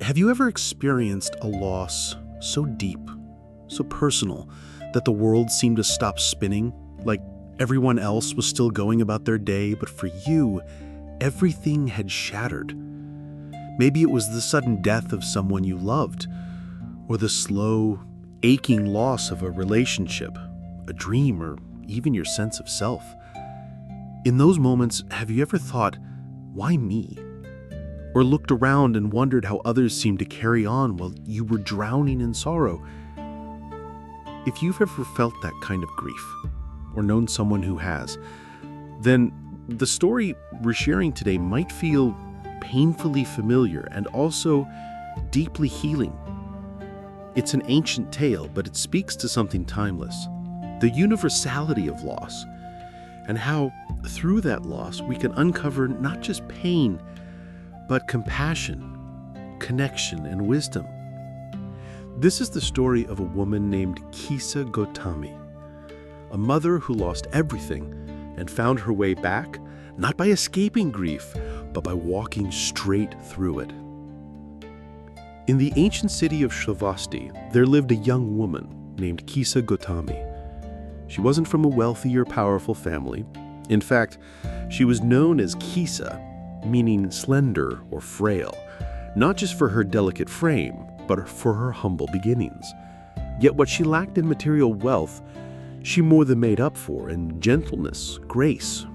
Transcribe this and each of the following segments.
Have you ever experienced a loss so deep, so personal, that the world seemed to stop spinning, like everyone else was still going about their day, but for you, everything had shattered? Maybe it was the sudden death of someone you loved, or the slow, aching loss of a relationship, a dream, or even your sense of self. In those moments, have you ever thought, why me? Or looked around and wondered how others seemed to carry on while you were drowning in sorrow? If you've ever felt that kind of grief, or known someone who has, then the story we're sharing today might feel painfully familiar and also deeply healing. It's an ancient tale, but it speaks to something timeless, the universality of loss, and how through that loss we can uncover not just pain, but compassion, connection, and wisdom. This is the story of a woman named Kisa Gotami, a mother who lost everything and found her way back, not by escaping grief, but by walking straight through it. In the ancient city of Shravasti, there lived a young woman named Kisa Gotami. She wasn't from a wealthy or powerful family. In fact, she was known as Kisa, meaning slender or frail, not just for her delicate frame, but for her humble beginnings. Yet what she lacked in material wealth, she more than made up for in gentleness, grace,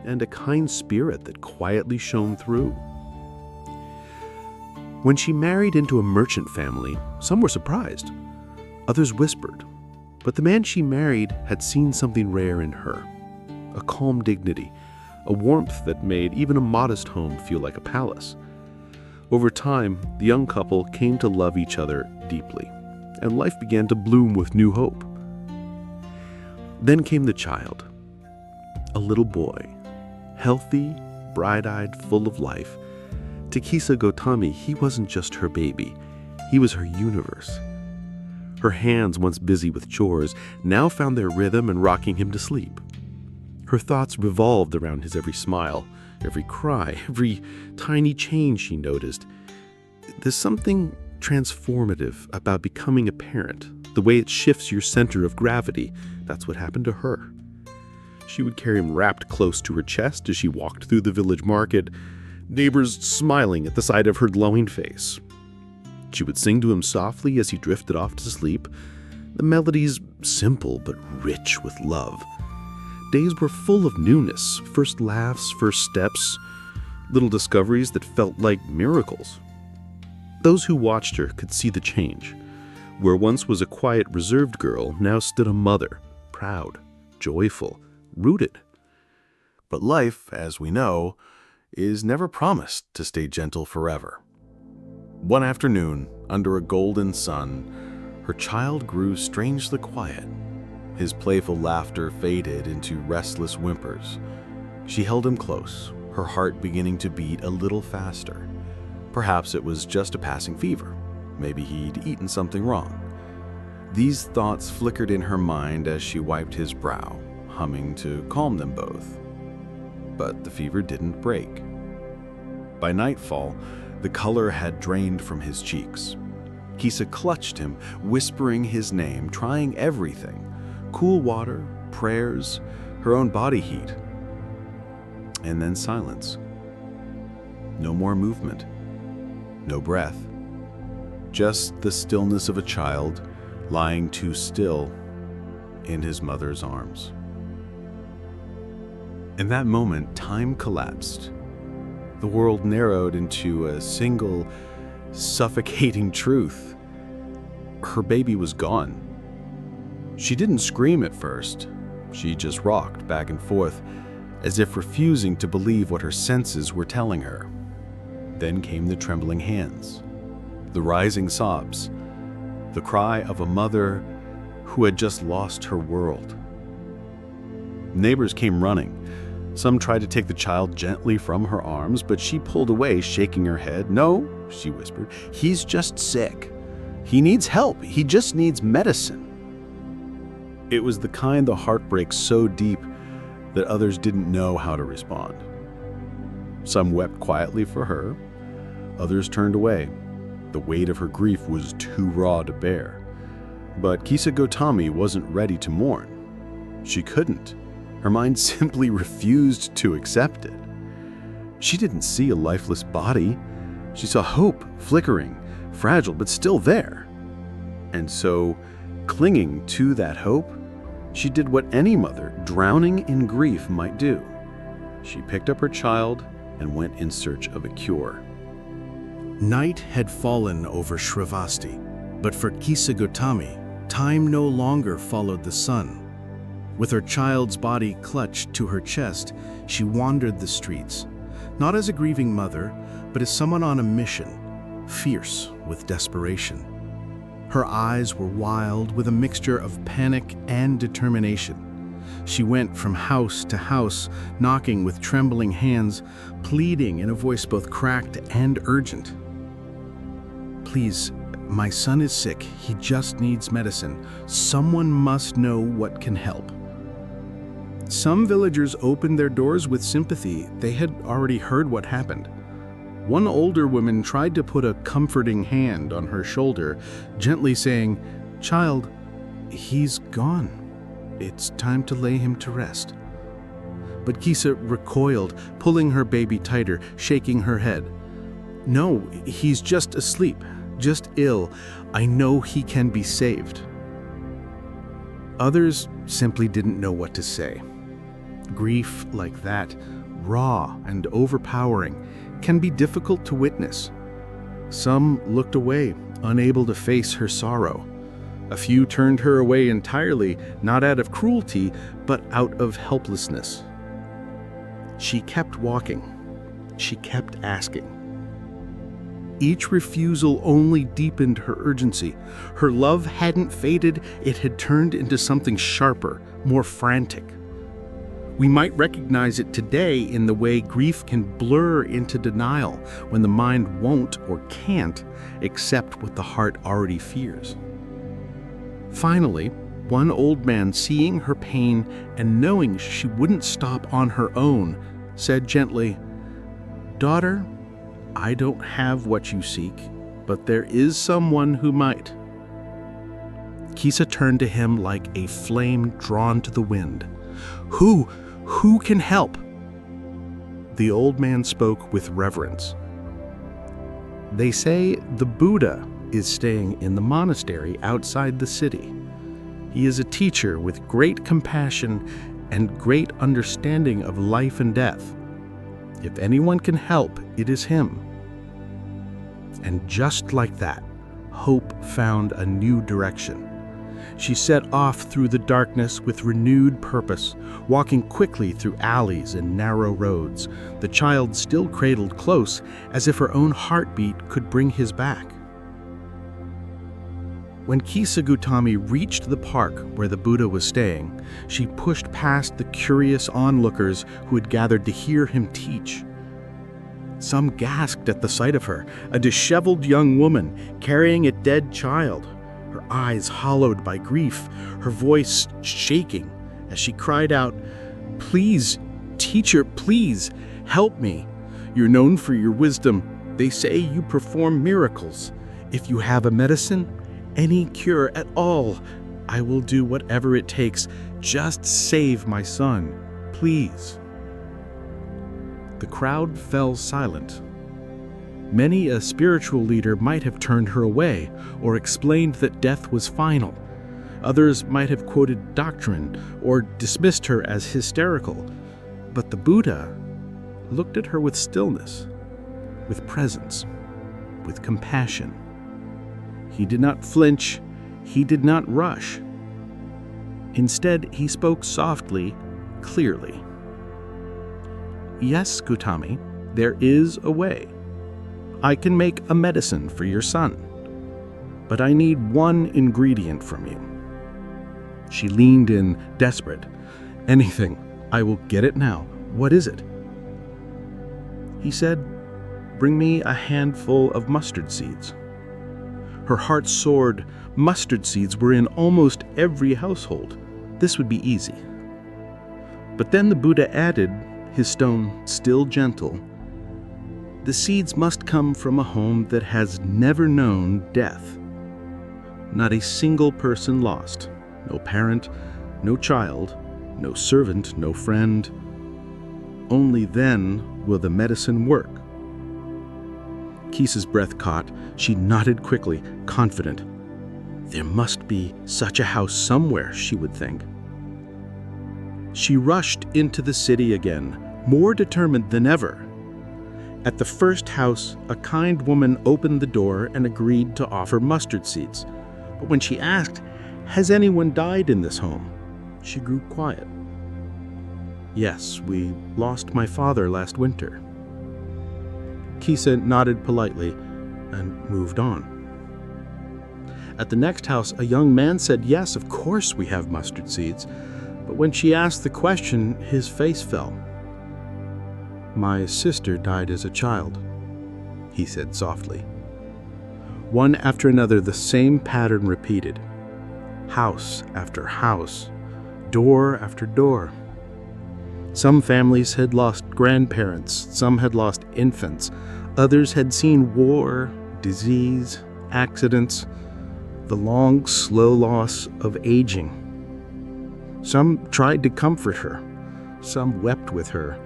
and a kind spirit that quietly shone through. When she married into a merchant family, some were surprised. Others whispered. But the man she married had seen something rare in her, a calm dignity, a warmth that made even a modest home feel like a palace. Over time, the young couple came to love each other deeply, and life began to bloom with new hope. Then came the child, a little boy, healthy, bright-eyed, full of life. To Kisa Gotami, he wasn't just her baby, he was her universe. Her hands, once busy with chores, now found their rhythm in rocking him to sleep. Her thoughts revolved around his every smile, every cry, every tiny change she noticed. There's something transformative about becoming a parent, the way it shifts your center of gravity. That's what happened to her. She would carry him wrapped close to her chest as she walked through the village market, neighbors smiling at the sight of her glowing face. She would sing to him softly as he drifted off to sleep, the melodies simple but rich with love. Days were full of newness, first laughs, first steps, little discoveries that felt like miracles. Those who watched her could see the change. Where once was a quiet, reserved girl, now stood a mother, proud, joyful, rooted. But life, as we know, is never promised to stay gentle forever. One afternoon, under a golden sun, her child grew strangely quiet. His playful laughter faded into restless whimpers. She held him close, her heart beginning to beat a little faster. Perhaps it was just a passing fever. Maybe he'd eaten something wrong. These thoughts flickered in her mind as she wiped his brow, humming to calm them both. But the fever didn't break. By nightfall, the color had drained from his cheeks. Kisa clutched him, whispering his name, trying everything. Cool water, prayers, her own body heat. And then silence. No more movement. No breath. Just the stillness of a child lying too still in his mother's arms. In that moment, time collapsed. The world narrowed into a single, suffocating truth. Her baby was gone. She didn't scream at first. She just rocked back and forth, as if refusing to believe what her senses were telling her. Then came the trembling hands, the rising sobs, the cry of a mother who had just lost her world. Neighbors came running. Some tried to take the child gently from her arms, but she pulled away, shaking her head. "No," she whispered, "he's just sick. He needs help. He just needs medicine." It was the kind the heart breaks so deep that others didn't know how to respond. Some wept quietly for her, others turned away, The weight of her grief was too raw to bear. But Kisa Gotami wasn't ready to mourn. She couldn't. Her mind simply refused to accept it. She didn't see a lifeless body. She saw hope, flickering, fragile, but still there. And so, clinging to that hope, she did what any mother drowning in grief might do. She picked up her child and went in search of a cure. Night had fallen over Shrivasti, but for Kisa Gotami, time no longer followed the sun. With her child's body clutched to her chest, she wandered the streets, not as a grieving mother, but as someone on a mission, fierce with desperation. Her eyes were wild with a mixture of panic and determination. She went from house to house, knocking with trembling hands, pleading in a voice both cracked and urgent. "Please, my son is sick. He just needs medicine. Someone must know what can help." Some villagers opened their doors with sympathy. They had already heard what happened. One older woman tried to put a comforting hand on her shoulder, gently saying, "Child, he's gone. It's time to lay him to rest." But Kisa recoiled, pulling her baby tighter, shaking her head. "No, he's just asleep, just ill. I know he can be saved." Others simply didn't know what to say. Grief like that, raw and overpowering, can be difficult to witness. Some looked away, unable to face her sorrow. A few turned her away entirely, not out of cruelty, but out of helplessness. She kept walking. She kept asking. Each refusal only deepened her urgency. Her love hadn't faded, it had turned into something sharper, more frantic. We might recognize it today in the way grief can blur into denial when the mind won't or can't accept what the heart already fears. Finally, one old man, seeing her pain and knowing she wouldn't stop on her own, said gently, "Daughter, I don't have what you seek, but there is someone who might." Kisa turned to him like a flame drawn to the wind. Who can help?" The old man spoke with reverence. "They say the Buddha is staying in the monastery outside the city. He is a teacher with great compassion and great understanding of life and death. If anyone can help, it is him." And just like that, hope found a new direction. She set off through the darkness with renewed purpose, walking quickly through alleys and narrow roads, the child still cradled close, as if her own heartbeat could bring his back. When Kisa Gotami reached the park where the Buddha was staying, she pushed past the curious onlookers who had gathered to hear him teach. Some gasped at the sight of her, a disheveled young woman carrying a dead child, her eyes hollowed by grief, her voice shaking as she cried out, "Please, teacher, please, help me. You're known for your wisdom. They say you perform miracles. If you have a medicine, any cure at all, I will do whatever it takes. Just save my son, please." The crowd fell silent. Many a spiritual leader might have turned her away or explained that death was final. Others might have quoted doctrine or dismissed her as hysterical. But the Buddha looked at her with stillness, with presence, with compassion. He did not flinch, he did not rush. Instead, he spoke softly, clearly. "Yes, Gotami, there is a way. I can make a medicine for your son, but I need one ingredient from you." She leaned in, desperate. "Anything. I will get it now. What is it?" He said, "Bring me a handful of mustard seeds." Her heart soared. Mustard seeds were in almost every household. This would be easy. But then the Buddha added, his tone still gentle, The seeds must come from a home that has never known death. Not a single person lost. No parent, no child, no servant, no friend. Only then will the medicine work. Kisa's breath caught. She nodded quickly, confident. There must be such a house somewhere, she would think. She rushed into the city again, more determined than ever. At the first house, a kind woman opened the door and agreed to offer mustard seeds. But when she asked, "Has anyone died in this home?" she grew quiet. "Yes, we lost my father last winter." Kisa nodded politely and moved on. At the next house, a young man said, "Yes, of course we have mustard seeds." But when she asked the question, his face fell. "My sister died as a child," he said softly. One after another, the same pattern repeated. House after house, door after door. Some families had lost grandparents, some had lost infants, others had seen war, disease, accidents, the long, slow loss of aging. Some tried to comfort her, some wept with her,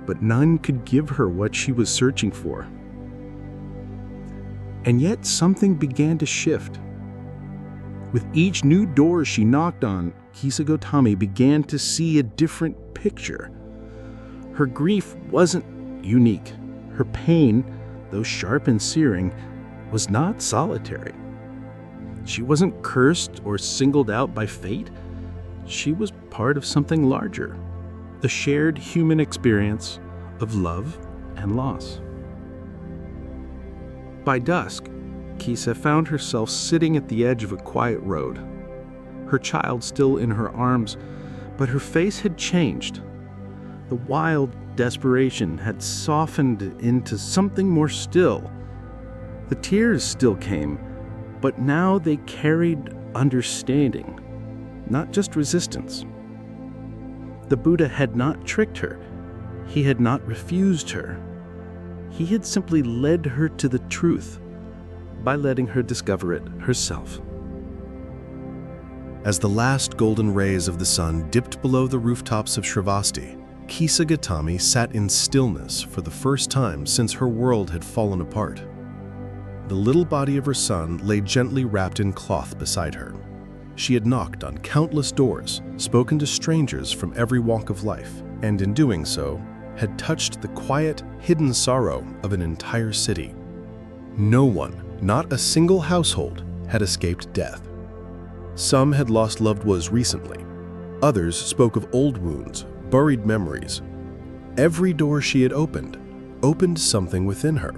but none could give her what she was searching for. And yet something began to shift. With each new door she knocked on, Kisa Gotami began to see a different picture. Her grief wasn't unique. Her pain, though sharp and searing, was not solitary. She wasn't cursed or singled out by fate. She was part of something larger, the shared human experience of love and loss. By dusk, Kisa found herself sitting at the edge of a quiet road, her child still in her arms, but her face had changed. The wild desperation had softened into something more still. The tears still came, but now they carried understanding, not just resistance. The Buddha had not tricked her. He had not refused her. He had simply led her to the truth by letting her discover it herself. As the last golden rays of the sun dipped below the rooftops of Shravasti, Kisa Gotami sat in stillness for the first time since her world had fallen apart. The little body of her son lay gently wrapped in cloth beside her. She had knocked on countless doors, spoken to strangers from every walk of life, and in doing so, had touched the quiet, hidden sorrow of an entire city. No one, not a single household, had escaped death. Some had lost loved ones recently. Others spoke of old wounds, buried memories. Every door she had opened something within her.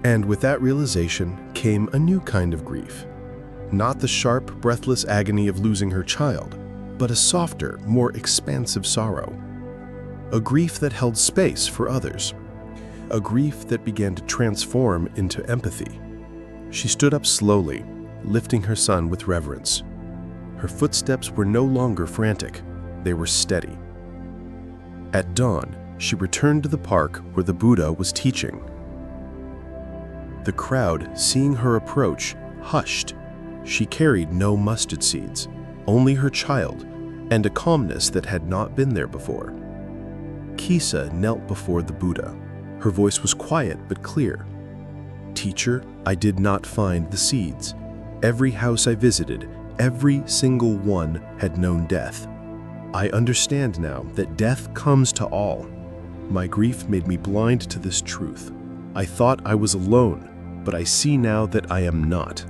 And with that realization came a new kind of grief. Not the sharp, breathless agony of losing her child, but a softer, more expansive sorrow. A grief that held space for others. A grief that began to transform into empathy. She stood up slowly, lifting her son with reverence. Her footsteps were no longer frantic, they were steady. At dawn, she returned to the park where the Buddha was teaching. The crowd, seeing her approach, hushed. She carried no mustard seeds, only her child, and a calmness that had not been there before. Kisa knelt before the Buddha. Her voice was quiet but clear. "Teacher, I did not find the seeds. Every house I visited, every single one had known death. I understand now that death comes to all. My grief made me blind to this truth. I thought I was alone, but I see now that I am not."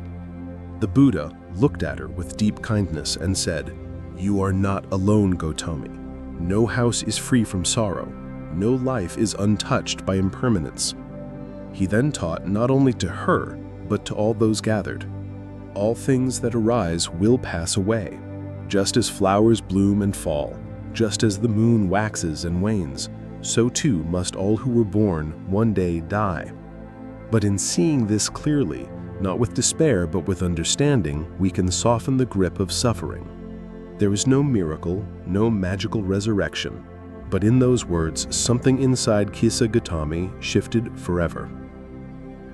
The Buddha looked at her with deep kindness and said, "You are not alone, Gotami. No house is free from sorrow. No life is untouched by impermanence." He then taught not only to her, but to all those gathered. All things that arise will pass away. Just as flowers bloom and fall, just as the moon waxes and wanes, so too must all who were born one day die. But in seeing this clearly, not with despair but with understanding, we can soften the grip of suffering. There is no miracle, no magical resurrection. But in those words, something inside Kisa Gotami shifted forever.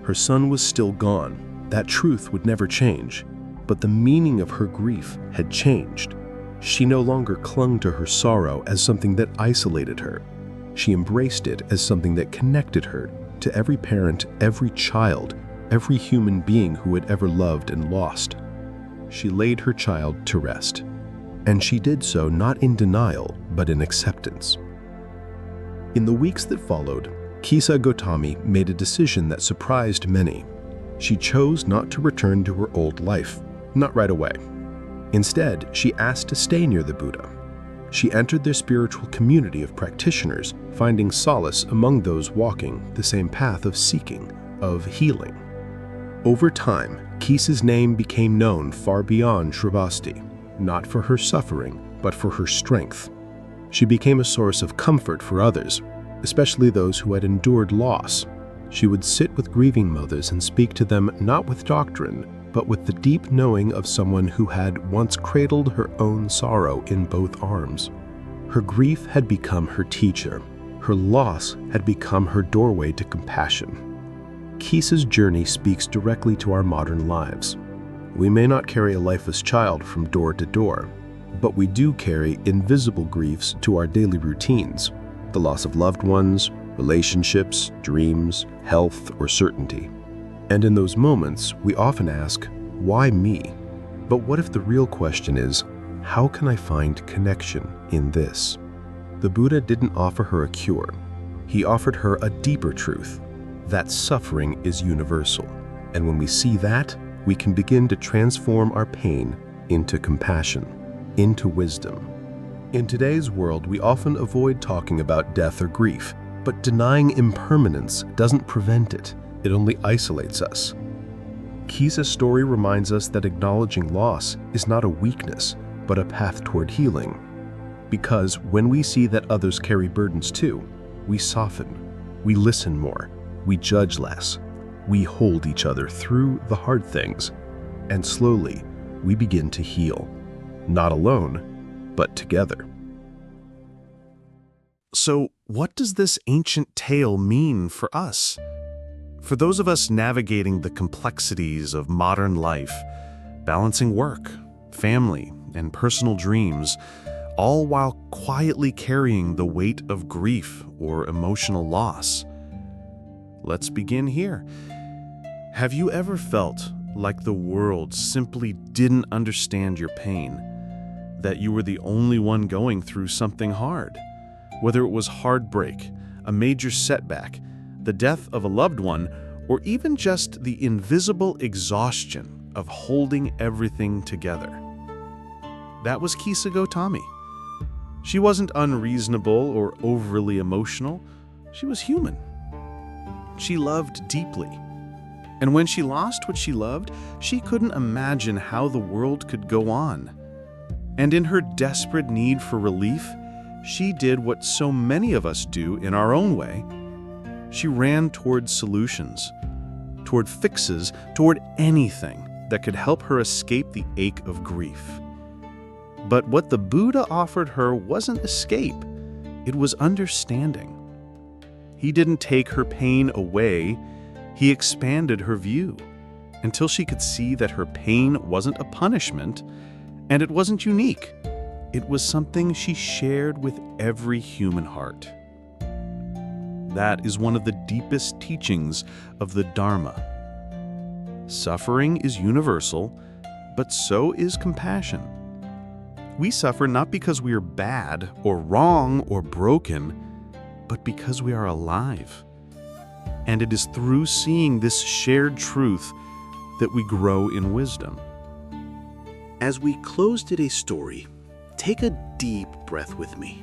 Her son was still gone. That truth would never change. But the meaning of her grief had changed. She no longer clung to her sorrow as something that isolated her. She embraced it as something that connected her to every parent, every child, every human being who had ever loved and lost. She laid her child to rest. And she did so not in denial, but in acceptance. In the weeks that followed, Kisa Gotami made a decision that surprised many. She chose not to return to her old life, not right away. Instead, she asked to stay near the Buddha. She entered their spiritual community of practitioners, finding solace among those walking the same path of seeking, of healing. Over time, Kisa's name became known far beyond Shrivasti, not for her suffering, but for her strength. She became a source of comfort for others, especially those who had endured loss. She would sit with grieving mothers and speak to them not with doctrine, but with the deep knowing of someone who had once cradled her own sorrow in both arms. Her grief had become her teacher. Her loss had become her doorway to compassion. Kisa's journey speaks directly to our modern lives. We may not carry a lifeless child from door to door, but we do carry invisible griefs to our daily routines, the loss of loved ones, relationships, dreams, health, or certainty. And in those moments, we often ask, why me? But what if the real question is, how can I find connection in this? The Buddha didn't offer her a cure. He offered her a deeper truth, that suffering is universal. And when we see that, we can begin to transform our pain into compassion, into wisdom. In today's world, we often avoid talking about death or grief, but denying impermanence doesn't prevent it. It only isolates us. Kisa's story reminds us that acknowledging loss is not a weakness, but a path toward healing. Because when we see that others carry burdens too, we soften, we listen more, we judge less, we hold each other through the hard things, and slowly we begin to heal, not alone, but together. So, what does this ancient tale mean for us? For those of us navigating the complexities of modern life, balancing work, family, and personal dreams, all while quietly carrying the weight of grief or emotional loss. Let's begin here. Have you ever felt like the world simply didn't understand your pain? That you were the only one going through something hard? Whether it was heartbreak, a major setback, the death of a loved one, or even just the invisible exhaustion of holding everything together. That was Kisa Gotami. She wasn't unreasonable or overly emotional. She was human. She loved deeply. And when she lost what she loved, she couldn't imagine how the world could go on. And in her desperate need for relief, she did what so many of us do in our own way. She ran toward solutions, toward fixes, toward anything that could help her escape the ache of grief. But what the Buddha offered her wasn't escape, it was understanding. He didn't take her pain away, he expanded her view until she could see that her pain wasn't a punishment and it wasn't unique. It was something she shared with every human heart. That is one of the deepest teachings of the Dharma. Suffering is universal, but so is compassion. We suffer not because we are bad or wrong or broken, but because we are alive. And it is through seeing this shared truth that we grow in wisdom. As we close today's story, take a deep breath with me.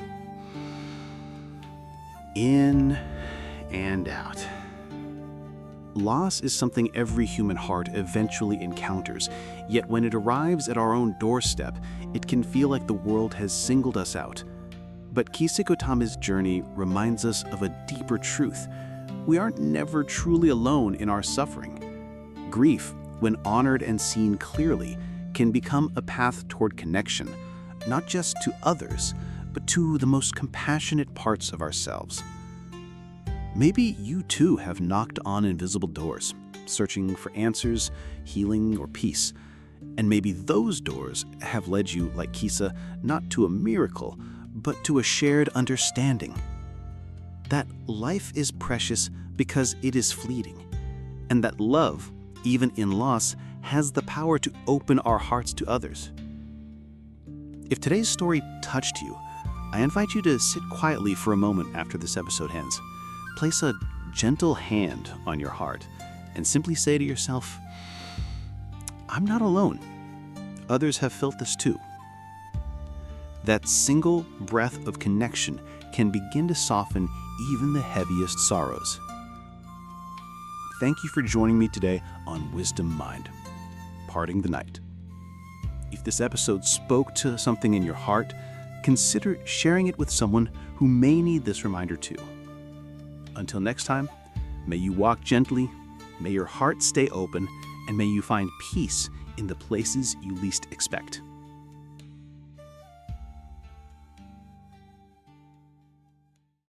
In and out. Loss is something every human heart eventually encounters, yet when it arrives at our own doorstep, it can feel like the world has singled us out. But Kisa Gotami's journey reminds us of a deeper truth. We aren't never truly alone in our suffering. Grief, when honored and seen clearly, can become a path toward connection, not just to others, but to the most compassionate parts of ourselves. Maybe you too have knocked on invisible doors, searching for answers, healing, or peace. And maybe those doors have led you, like Kisa, not to a miracle, but to a shared understanding. That life is precious because it is fleeting, and that love, even in loss, has the power to open our hearts to others. If today's story touched you, I invite you to sit quietly for a moment after this episode ends. Place a gentle hand on your heart and simply say to yourself, I'm not alone. Others have felt this too. That single breath of connection can begin to soften even the heaviest sorrows. Thank you for joining me today on Wisdom Mind, Parting the Night. If this episode spoke to something in your heart, consider sharing it with someone who may need this reminder too. Until next time, may you walk gently, may your heart stay open, and may you find peace in the places you least expect.